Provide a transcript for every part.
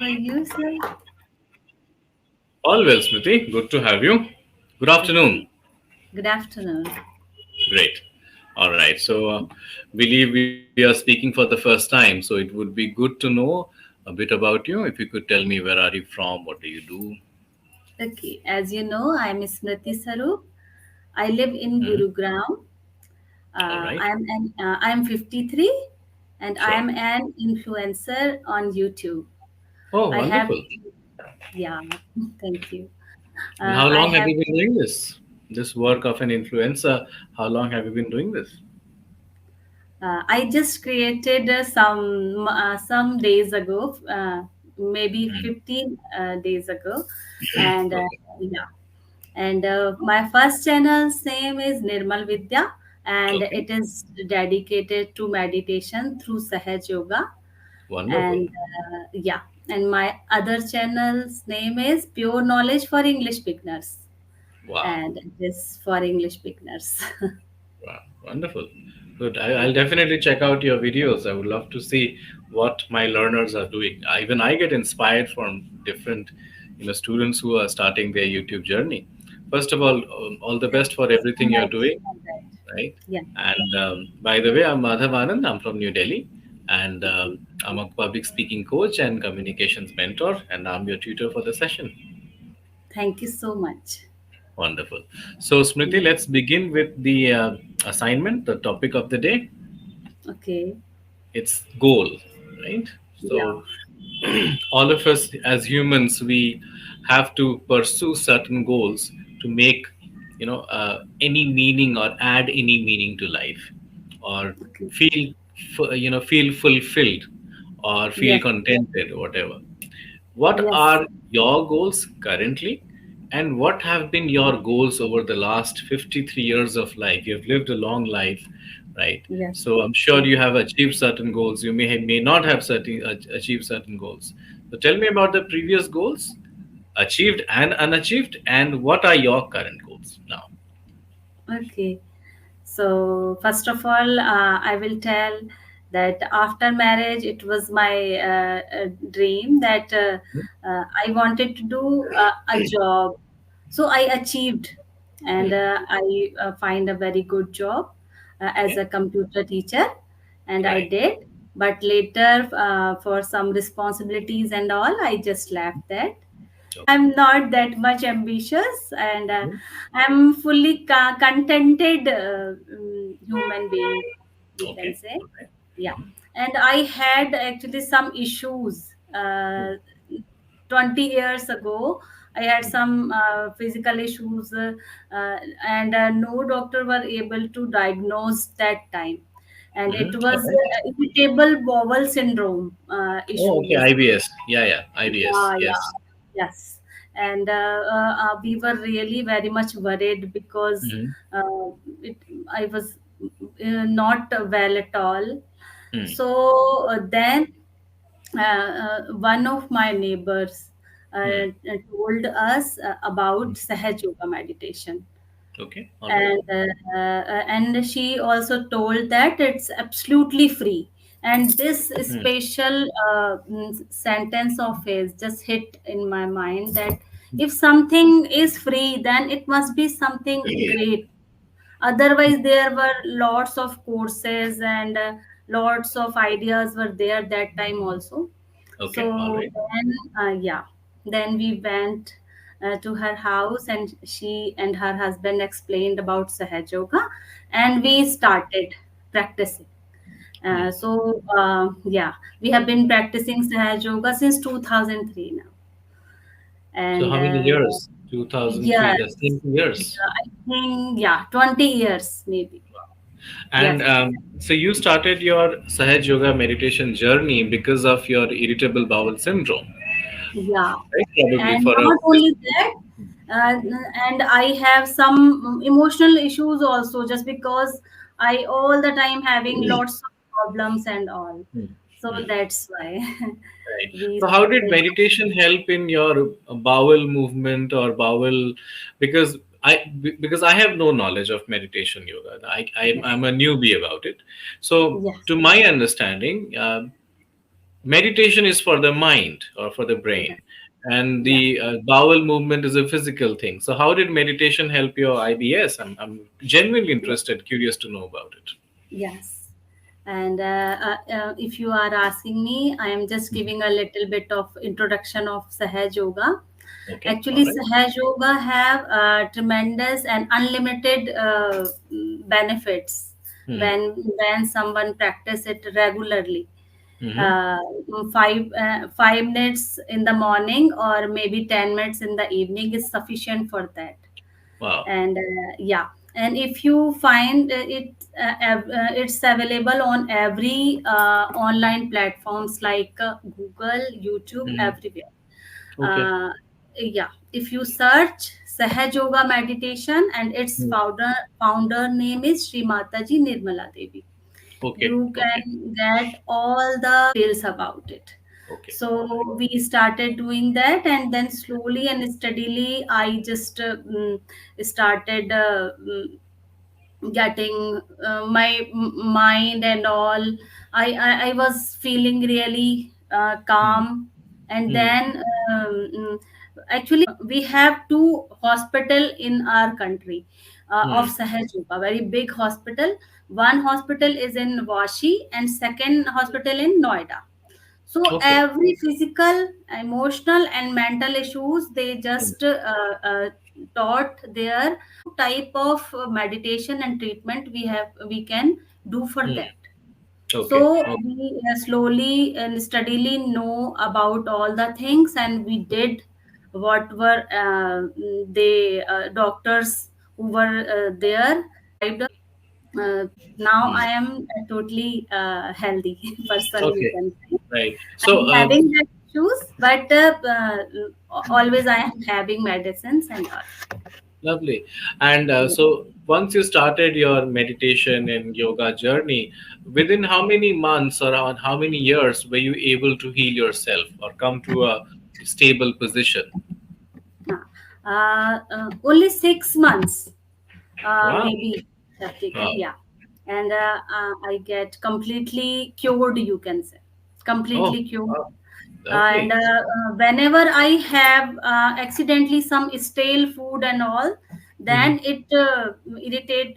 How are you, sir? All well, Smriti. Good to have you. Good afternoon. Okay. Good afternoon. Great. All right. Believe we are speaking for the first time, so it would be good to know a bit about you. If you could tell me where are you from, what do you do? Okay. As you know, I am Smriti Sarup. I live in Hmm. Gurugram. All right. I am 53 and I Sure. am an influencer on YouTube. Oh, I have, wonderful. yeah, thank you. And how I long have have you been doing this? This work of an influencer. How long have you been doing this? I just created some days ago, maybe Hmm. 15 days ago, and Okay. yeah. And my first channel's name is Nirmal Vidya, and Okay. it is dedicated to meditation through Sahaja Yoga. Wonderful. And yeah, and my other channel's name is Pure Knowledge for English Beginners, Wow. and it is for English beginners. Wow, wonderful. Good. I'll definitely check out your videos. I would love to see what my learners are doing. Even I get inspired from different, students who are starting their YouTube journey. First of all the Thank best you for so everything you're much doing, for that. right? Yeah, And by the way, I'm Madhav Aanand. I'm from New Delhi, and okay. I'm a public speaking coach and communications mentor, and I'm your tutor for the session. Thank you so much. Wonderful. So, Smriti, Yeah. let's begin with the assignment, the topic of the day. Okay. It's goal, right? Yeah. So all of us as humans, we have to pursue certain goals to make any meaning or add any meaning to life, or Okay. feel fulfilled or feel Yes. contented, whatever. What Yes. are your goals currently? And what have been your goals over the last 53 years of life? You've lived a long life, right? Yes. So I'm sure Yes. you have achieved certain goals. You may not have achieved certain goals. So tell me about the previous goals, achieved and unachieved, and what are your current goals now? Okay. So, first of all, I will tell that after marriage, it was my dream that I wanted to do a job. So, I achieved, and Hmm. I find a very good job as Okay, a computer teacher, and I right. did. But later, for some responsibilities and all, I just left that. Okay. I'm not that much ambitious, and Mhm. I'm fully contented human being, we can Okay. say. All right. Yeah. And I had actually some issues 20 years ago. I had some physical issues, and no doctor were able to diagnose that time. And it Mm-hmm. All was right. irritable bowel syndrome Oh, issue, okay. basically. IBS. Yeah, yeah. IBS. Yeah, Yes. yeah, yes. And we were really very much worried because Mm-hmm. uh, I was not well at all. Hmm. So then one of my neighbors Hmm. told us about Hmm. Sahaja Yoga meditation, Okay. All right. and she also told that it's absolutely free. And this Hmm. special sentence of his just hit in my mind that if something is free, then it must be something great. Otherwise, there were lots of courses and lots of ideas were there that time also. Okay. All So right. then, yeah, then we went to her house, and she and her husband explained about Sahaj Yoga, and we started practicing. Hmm. Yeah, we have been practicing Sahaj Yoga since 2003 now, So and how many years? 2003. That's yes, 20 years. I think, yeah, 20 years maybe. And Yes, so you started your Sahaj Yoga meditation journey because of your irritable bowel syndrome, yeah. right? Probably And for a not only that, uh, and I have some emotional issues also, just because I all the time having lots of problems and all. Hmm. So Hmm. that's why Right. we So how did started. meditation help in your bowel movement or bowel? Because I have no knowledge of meditation yoga. Yes, I'm a newbie about it. So yes, to my understanding, meditation is for the mind or for the brain, Yes. and Yeah. the bowel movement is a physical thing. So how did meditation help your IBS? I'm genuinely Yeah. interested, curious to know about it. Yes. And if you are asking me, I am just Mhm. giving a little bit of introduction of Sahaj Yoga. Okay, all Actually, right. Sahaj Yoga have tremendous and unlimited benefits Hmm. when someone practice it regularly. Mm-hmm. Uh, 5 minutes in the morning or maybe 10 minutes in the evening is sufficient for that. Wow. And yeah, and if you find it's available on every online platforms like Google, YouTube, Hmm. everywhere. Okay. uh, yeah, if you search Sahaj Yoga meditation, and its Hmm. founder name is Sri Mataji Nirmala Devi, Okay. you Okay. can get all the details about it. Okay. So we started doing that, and then slowly and steadily I just started getting mind and all. I was feeling really Hmm. calm. And Hmm. then actually we have two hospital in our country of Hmm. Sahaj Yoga, very big hospital. One hospital is in Vashi and second hospital in Noida. So Okay. every physical, emotional, and mental issues they Hmm. just taught there type of meditation and treatment we can do for Hmm. that. Okay. So Okay. we slowly and steadily know about all the things, and we did what were the doctors who were there prescribed. Now Hmm. I am a totally healthy person, you Okay. can say. Right. So, I'm having that issues, but always I am having medicines and all. lovely. And Yeah. so, once you started your meditation and yoga journey, within how many months or on how many years were you able to heal yourself or come to a stable position? Only 6 months, Wow. maybe have taken, Wow. yeah. And I get completely cured, you can say, Oh, completely cured. wow. And Lovely. whenever I have accidentally some stale food and all, Hmm. then it irritate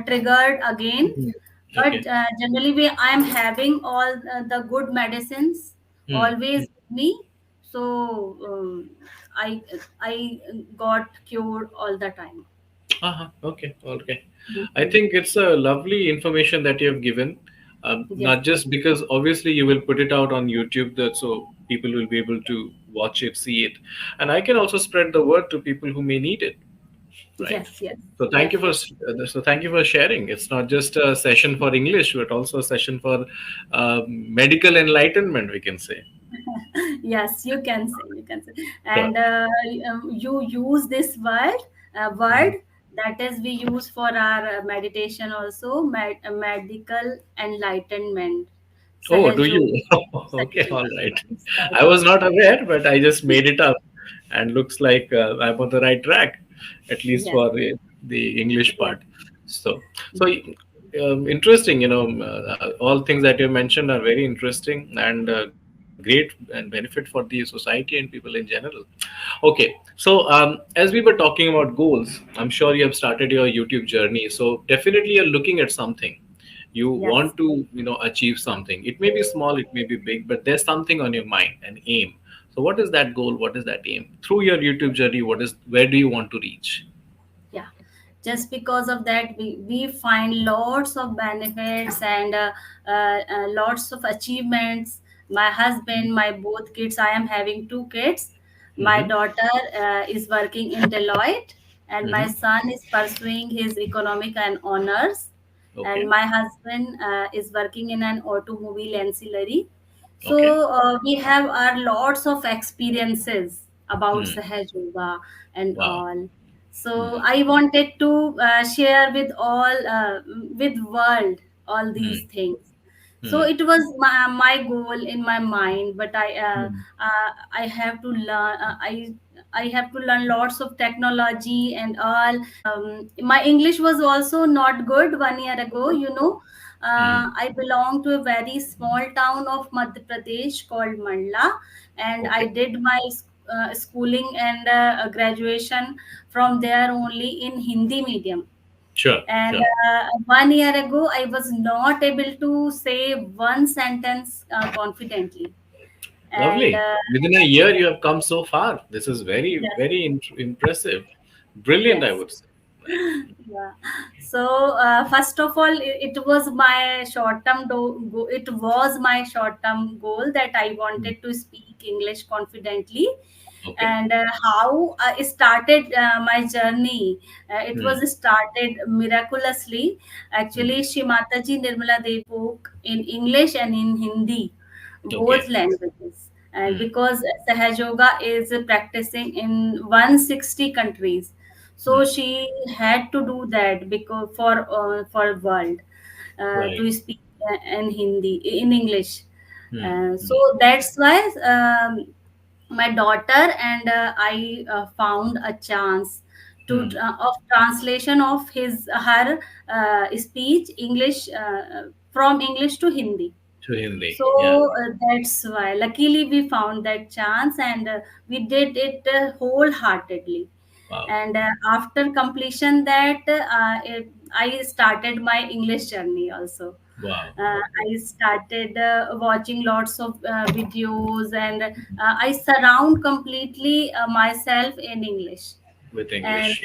triggered again. Hmm. But Okay. generally I am having all the good medicines Hmm. always with me. So i I got cured all the time. Uh-huh. Okay. Okay. I Mhm. think it's a lovely information that you have given. Yes. Not just because obviously you will put it out on YouTube, that so people will be able to watch it, see it, and I can also spread the word to people who may need it. Right. Yes, yes, So thank you for definitely. thank you for sharing. It's not just a session for English, but also a session for medical enlightenment, we can say. Yes, you can say, you can say. Sure. And you use this word Mhm. that is we use for our meditation also, medical enlightenment. Oh, do Sahaj you? Yoga. Okay, Sahaj all Yoga. right. It's called I was that. not aware, but I just made it up, and looks like I'm on the right track, at least Yes, for the English yes, part. So interesting. All things that you mentioned are very interesting and great and benefit for the society and people in general. Okay, so as we were talking about goals, I'm sure you have started your YouTube journey. So definitely you're looking at something. You yes. want to, achieve something. It may be small, it may be big, but there's something on your mind, an aim. So what is that goal? What is that aim? Through your YouTube journey, where do you want to reach? Yeah, just because of that we find lots of benefits and lots of achievements. My husband, my both kids, I am having two kids. My Mm-hmm. daughter is working in Deloitte, and my Mm-hmm. son is pursuing his economic and honors. And Okay. my husband is working in an automobile ancillary. Okay. So we have our lots of experiences about Hmm. Sahaj Yoga and Wow. all. So Hmm. I wanted to share with all with world all these Hmm. things. So Hmm. it was my goal in my mind, but Hmm. I have to learn. I have to learn lots of technology and all. My English was also not good 1 year ago. Hmm. I belong to a very small town of Madhya Pradesh called Mandla, and I Okay. did my schooling and graduation from there only in Hindi medium. Sure. And Sure. 1 year ago, I was not able to say one sentence confidently. And Lovely. Within a year, you have come so far. This is very, yes, very impressive. Brilliant, I yes. would say. Right. Yeah. So first of all, it was my short term it was my short term goal that I Hmm. wanted to speak English confidently. Okay. And how it started my journey, it Hmm. was started miraculously. Hmm. Actually, Shri Mataji Nirmala Dev spoke in English and in Hindi, both Okay. languages. And Hmm. because Sahaja Yoga is practicing in 160 countries, so Hmm. she had to do that because for world Right. to speak in Hindi, in English. Hmm. So Hmm. that's why my daughter and I found a chance to Hmm. of translation of his her speech English from English to Hindi. To Hindi. So Yeah. that's why luckily we found that chance, and we did it wholeheartedly. Wow. And after completion that I started my English journey also. Wow. uh, Okay. I started watching lots of videos, and I surround completely myself in English. With And English.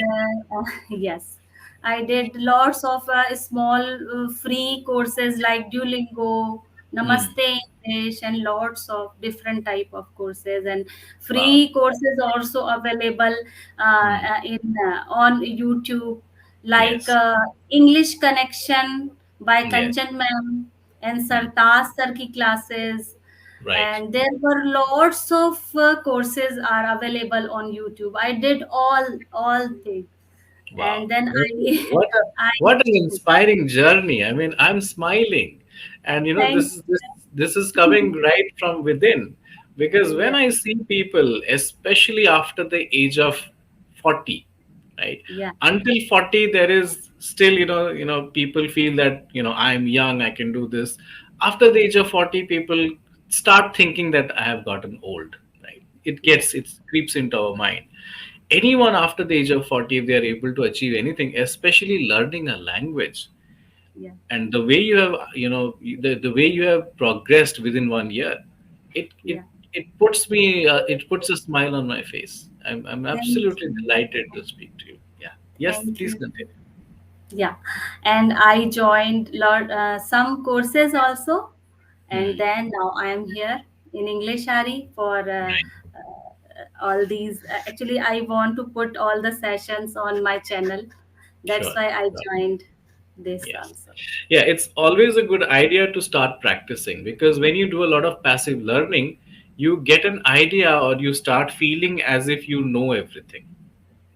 yes, I did lots of small free courses like Duolingo, Hmm. Namaste English, and lots of different type of courses, and Wow. free courses also available Hmm. in on YouTube, like Yes. English Connection by Yes. Kanchan Ma'am and Hmm. Sartaj Sir ki classes. Right. And there were lots of courses are available on YouTube. I did all things, Wow. and then Lovely. I I What an inspiring journey. I mean, I'm smiling. And thank this is coming right from within. Because when yeah, I see people, especially after the age of 40, right? yeah, Until 40, there is still, people feel that, I'm young, I can do this. After the age of 40, people start thinking that I have gotten old, right? yeah, It creeps into our mind. Anyone after the age of 40, if they are able to achieve anything, especially learning a language, yeah, and the way you have, the way you have progressed within 1 year, it yeah. it puts a smile on my face. I'm Thank absolutely you, delighted to speak to you. Yeah. Yes, thank please you. continue. Yeah, and I joined some courses also, and Hmm. then now I am here in English Ari for Right. all these. Actually, I want to put all the sessions on my channel. That's Sure. why I Sure. joined this Yes. also. Yeah, it's always a good idea to start practicing, because when you do a lot of passive learning, you get an idea or you start feeling as if you know everything.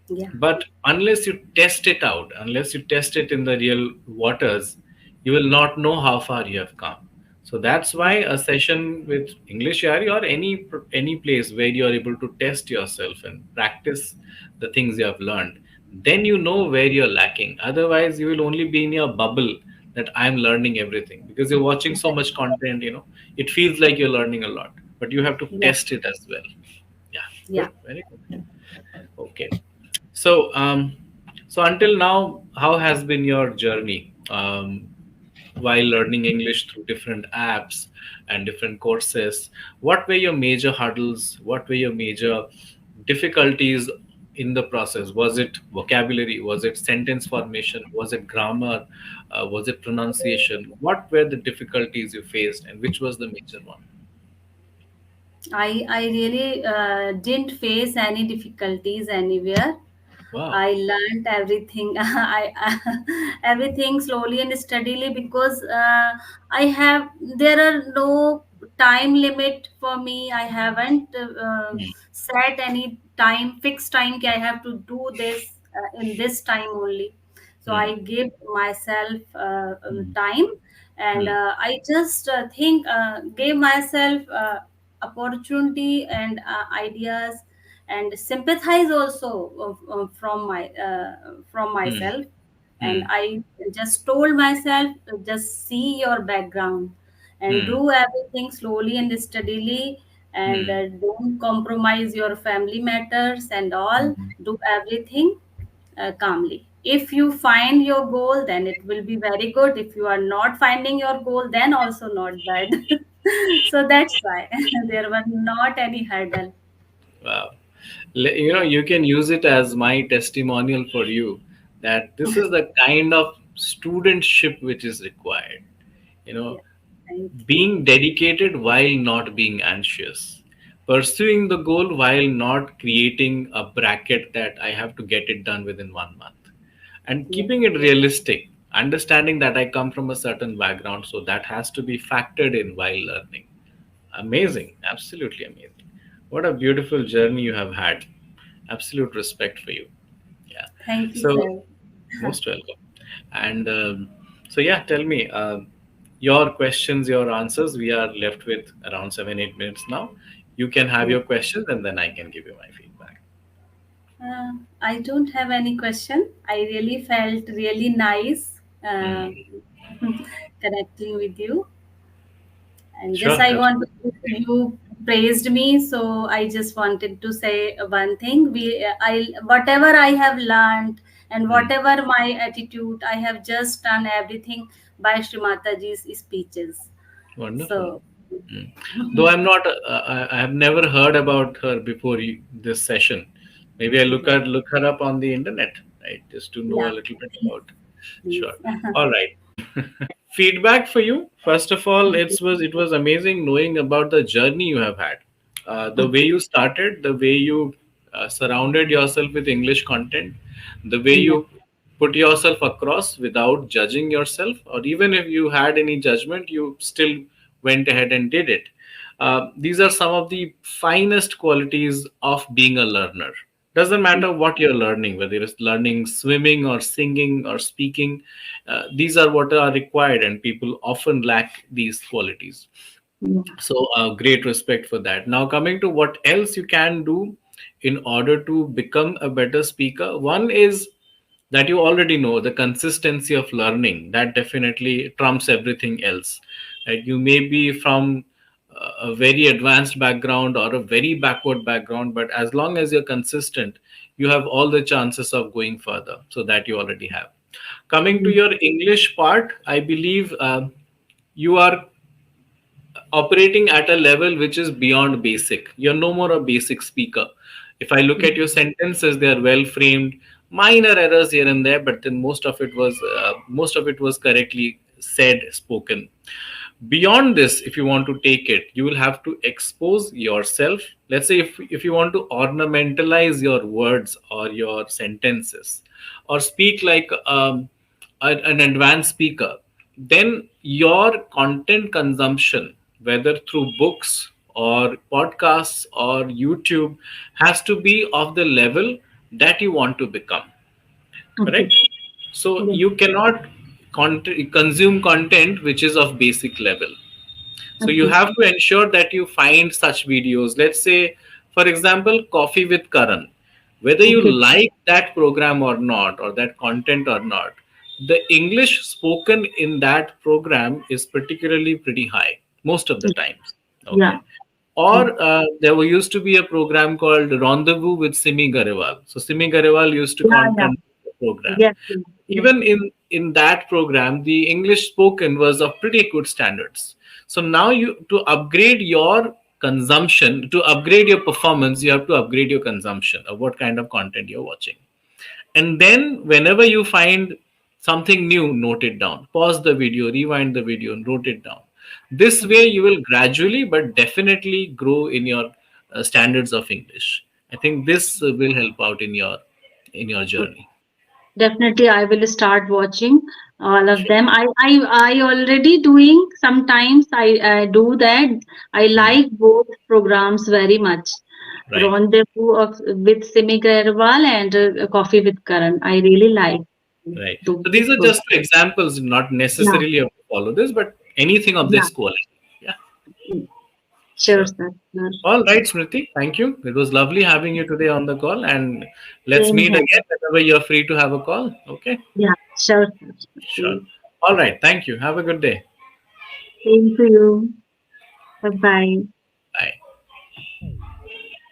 Yeah, But unless you test it out, unless you test it in the real waters, you will not know how far you have come. So that's why yeah, a session with English Yari, or any place where you are able to test yourself and practice the things you have learned, then you know where you're lacking. Otherwise, you will only be in your bubble that I'm learning everything, because you're watching so much content. It feels like you're learning a lot, but you have to yeah, test it as well. Yeah, yeah. good, very good. Okay. So, so until now, how has been your journey while learning English through different apps and different courses? What were your major hurdles? What were your major difficulties in the process? Was it vocabulary? Was it sentence formation? Was it grammar? Was it pronunciation? What were the difficulties you faced, and which was the major one? I really didn't face any difficulties anywhere. Wow. I learned everything. Everything slowly and steadily, because I have there are no time limit for me. I haven't Mm, set any time fixed time. I have to do this in this time only. So mm, I give myself mm, time, and mm, I just think gave myself opportunity and ideas, and sympathize also from mm, myself. and Hmm. I just told myself, just see your background and Hmm. do everything slowly and steadily, and Hmm. don't compromise your family matters and all. Hmm. Do everything calmly. If you find your goal, then it will be very good. If you are not finding your goal, then also not bad. So that's why there were not any hurdle. Wow. You can use it as my testimonial for you that this is the kind of studentship which is required. You know, Yeah, thank you. being dedicated while not being anxious, pursuing the goal while not creating a bracket that I have to get it done within 1 month, and Yeah, keeping it realistic, understanding that I come from a certain background, so that has to be factored in while learning. yes. Amazing, absolutely amazing. What a beautiful journey you have had. Absolute respect for you. Yeah. Thank you, So, sir. most welcome. And so, yeah, tell me your questions, your answers. We are left with around 7, 8 minutes now. You can have Yes. your questions and then I can give you my feedback. I don't have any question. I really felt really nice Hmm. connecting with you. And just Sure, I want to, absolutely. you praised me, so I just wanted to say one thing. I whatever I have learned and Hmm. whatever my attitude, I have just done everything by Srimata ji's speeches. Wonderful. So Mm. Though I'm not, I have never heard about her before this session. Maybe I yeah, look her up on the internet, right, just to know yeah, a little bit please, about. please. Sure. All right. Feedback for you. First of all, it was amazing knowing about the journey you have had, the way you started, the way you surrounded yourself with English content, the way Yeah. you put yourself across without judging yourself, or even if you had any judgment, you still went ahead and did it. These are some of the finest qualities of being a learner. Doesn't matter what you're learning, whether it's learning swimming or singing or speaking. These are what are required, and people often lack these qualities. Yeah. So, great respect for that. Now, coming to what else you can do in order to become a better speaker, one is that you already know the consistency of learning that definitely trumps everything else. Right? You may be from a very advanced background or a very backward background, but as long as you're consistent, you have all the chances of going further. So that you already have. Coming to your English part, I believe you are operating at a level which is beyond basic. You're no more a basic speaker. If I look at your sentences, they are well framed, minor errors here and there, but then most of it was correctly said, spoken. Beyond this, if you want to take it, you will have to expose yourself. Let's say if you want to ornamentalize your words or your sentences, or speak like an advanced speaker, then your content consumption, whether through books or podcasts or YouTube, has to be of the level that you want to become. Okay. Correct? So Yeah. you cannot consume content which is of basic level. So you Okay. have to ensure that you find such videos. Let's say, for example, Coffee with Karan. Whether you Okay. like that program or not, or that content or not, the English spoken in that program is particularly pretty high most of the times. Yeah. Okay. Or used to be a program called Rendezvous with Simi Garewal. So Simi Garewal used to Yeah. Yeah. conduct the program. Yes. Yes. Yes. Even in that program, the English spoken was of pretty good standards. So now you to upgrade your consumption, to upgrade your performance, you have to upgrade your consumption of what kind of content you're watching. And then whenever you find something new, note it down, pause the video, rewind the video, and note it down. This way you will gradually but definitely grow in your standards of English. I think this will help out in your Okay. journey. Definitely, I will start watching all of Sure. them. I already doing. Sometimes I do that. I Hmm. like both programs very much. Right. Rendezvous of with Simi Garwal and Coffee with Karan. I really like Right. the So both these are just programs. examples, not Yeah, necessarily have to follow this, but anything of yeah. this quality. Yeah. Sure, Sure. sir. Sure. All right, Smriti. Thank you. It was lovely having you today on the call, and let's Same meet here. again whenever you're free to have a call. Okay. Yeah, sure, sir. Sure. Okay. All right. Thank you. Have a good day. Same to you. Bye bye.